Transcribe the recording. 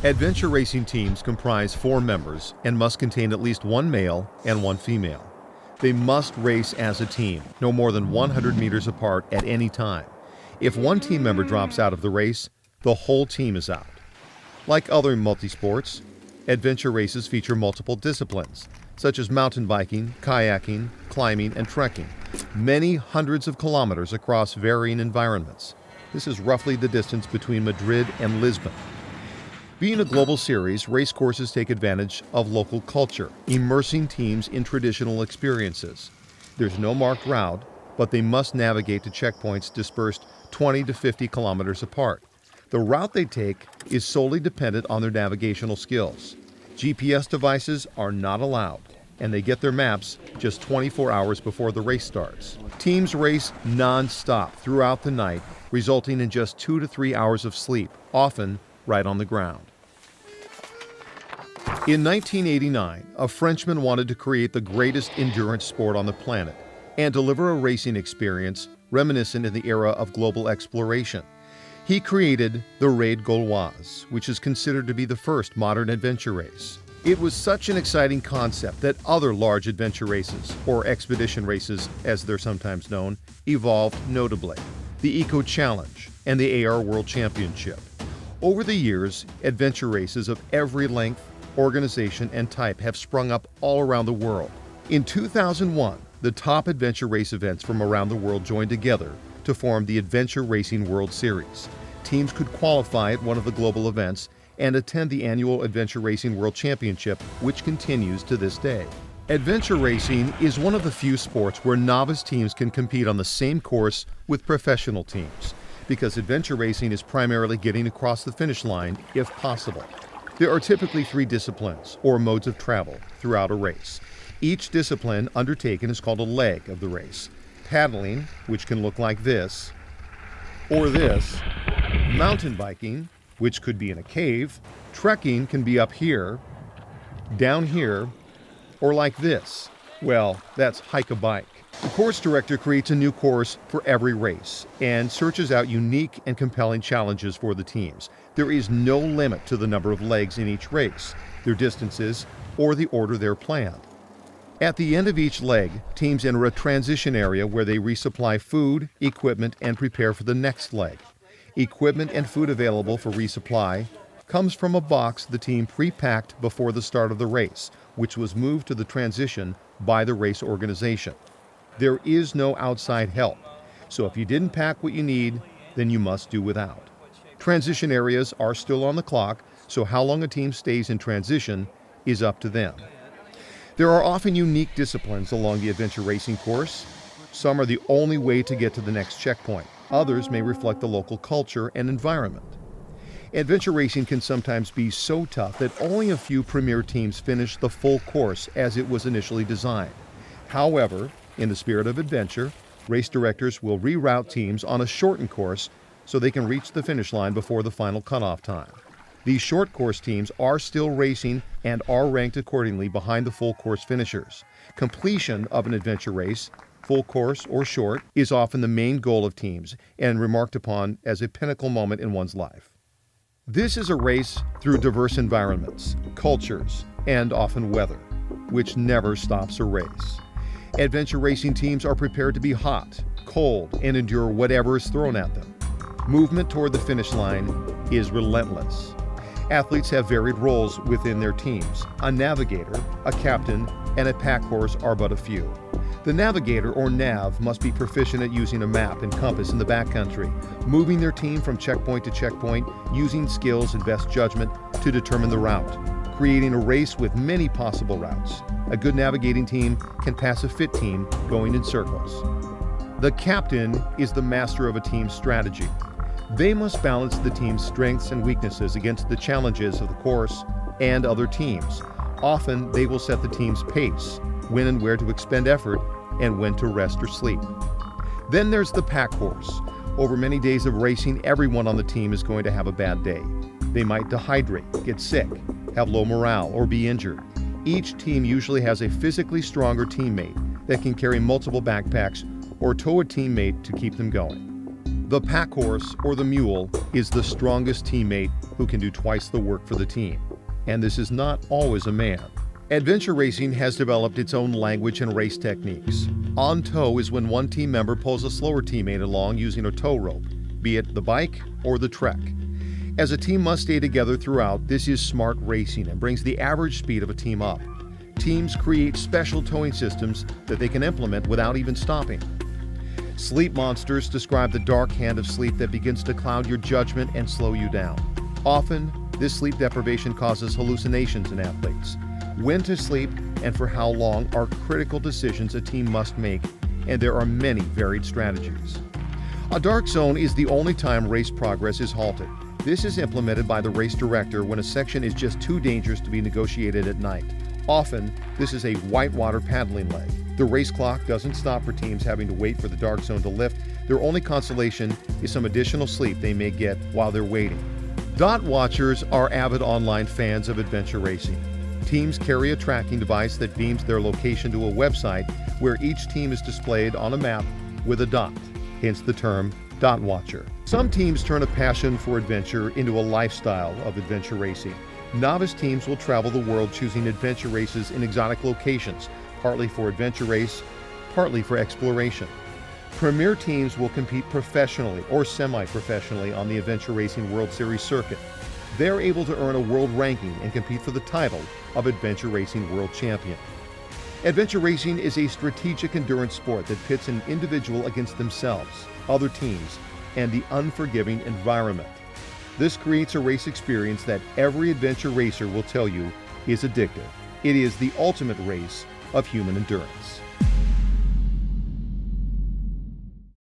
Adventure racing teams comprise 4 members and must contain at least 1 male and 1 female. They must race as a team, no more than 100 meters apart at any time. If one team member drops out of the race, the whole team is out. Like other multi-sports, adventure races feature multiple disciplines, such as mountain biking, kayaking, climbing, and trekking, many hundreds of kilometers across varying environments. This is roughly the distance between Madrid and Lisbon. Being a global series, race courses take advantage of local culture, immersing teams in traditional experiences. There's no marked route, but they must navigate to checkpoints dispersed 20 to 50 kilometers apart. The route they take is solely dependent on their navigational skills. GPS devices are not allowed, and they get their maps just 24 hours before the race starts. Teams race non-stop throughout the night, resulting in just 2 to 3 hours of sleep, often right on the ground. In 1989, a Frenchman wanted to create the greatest endurance sport on the planet and deliver a racing experience reminiscent in the era of global exploration. He created the Raid Gauloise, which is considered to be the first modern adventure race. It was such an exciting concept that other large adventure races, or expedition races as they're sometimes known, evolved notably. The Eco Challenge and the AR World Championship. Over the years, adventure races of every length, organization, and type have sprung up all around the world. In 2001, the top adventure race events from around the world joined together to form the Adventure Racing World Series. Teams could qualify at one of the global events and attend the annual Adventure Racing World Championship, which continues to this day. Adventure racing is one of the few sports where novice teams can compete on the same course with professional teams, because adventure racing is primarily getting across the finish line if possible. There are typically 3 disciplines, or modes of travel, throughout a race. Each discipline undertaken is called a leg of the race. Paddling, which can look like this, or this. Mountain biking, which could be in a cave. Trekking can be up here, down here, or like this. Well, that's hike a bike. The course director creates a new course for every race and searches out unique and compelling challenges for the teams. There is no limit to the number of legs in each race, their distances, or the order they're planned. At the end of each leg, teams enter a transition area where they resupply food, equipment, and prepare for the next leg. Equipment and food available for resupply comes from a box the team pre-packed before the start of the race, which was moved to the transition by the race organization. There is no outside help, so if you didn't pack what you need, then you must do without. Transition areas are still on the clock, so how long a team stays in transition is up to them. There are often unique disciplines along the adventure racing course. Some are the only way to get to the next checkpoint. Others may reflect the local culture and environment. Adventure racing can sometimes be so tough that only a few premier teams finish the full course as it was initially designed. However, in the spirit of adventure, race directors will reroute teams on a shortened course so they can reach the finish line before the final cutoff time. These short course teams are still racing and are ranked accordingly behind the full course finishers. Completion of an adventure race, full course or short, is often the main goal of teams and remarked upon as a pinnacle moment in one's life. This is a race through diverse environments, cultures, and often weather, which never stops a race. Adventure racing teams are prepared to be hot, cold, and endure whatever is thrown at them. Movement toward the finish line is relentless. Athletes have varied roles within their teams. A navigator, a captain, and a pack horse are but a few. The navigator, or nav, must be proficient at using a map and compass in the backcountry, moving their team from checkpoint to checkpoint, using skills and best judgment to determine the route, creating a race with many possible routes. A good navigating team can pass a fit team going in circles. The captain is the master of a team's strategy. They must balance the team's strengths and weaknesses against the challenges of the course and other teams. Often, they will set the team's pace, when and where to expend effort, and when to rest or sleep. Then there's the pack horse. Over many days of racing, everyone on the team is going to have a bad day. They might dehydrate, get sick, have low morale, or be injured. Each team usually has a physically stronger teammate that can carry multiple backpacks or tow a teammate to keep them going. The pack horse, or the mule, is the strongest teammate who can do twice the work for the team. And this is not always a man. Adventure racing has developed its own language and race techniques. On tow is when one team member pulls a slower teammate along using a tow rope, be it the bike or the trek. As a team must stay together throughout, this is smart racing and brings the average speed of a team up. Teams create special towing systems that they can implement without even stopping. Sleep monsters describe the dark hand of sleep that begins to cloud your judgment and slow you down. Often, this sleep deprivation causes hallucinations in athletes. When to sleep and for how long are critical decisions a team must make, and there are many varied strategies. A dark zone is the only time race progress is halted. This is implemented by the race director when a section is just too dangerous to be negotiated at night. Often, this is a whitewater paddling leg. The race clock doesn't stop for teams having to wait for the dark zone to lift. Their only consolation is some additional sleep they may get while they're waiting. Dot watchers are avid online fans of adventure racing. Teams carry a tracking device that beams their location to a website where each team is displayed on a map with a dot, hence the term dot watcher. Some teams turn a passion for adventure into a lifestyle of adventure racing. Novice teams will travel the world choosing adventure races in exotic locations, partly for adventure race, partly for exploration. Premier teams will compete professionally or semi-professionally on the Adventure Racing World Series circuit. They're able to earn a world ranking and compete for the title of Adventure Racing World Champion. Adventure racing is a strategic endurance sport that pits an individual against themselves, other teams, and the unforgiving environment. This creates a race experience that every adventure racer will tell you is addictive. It is the ultimate race of human endurance.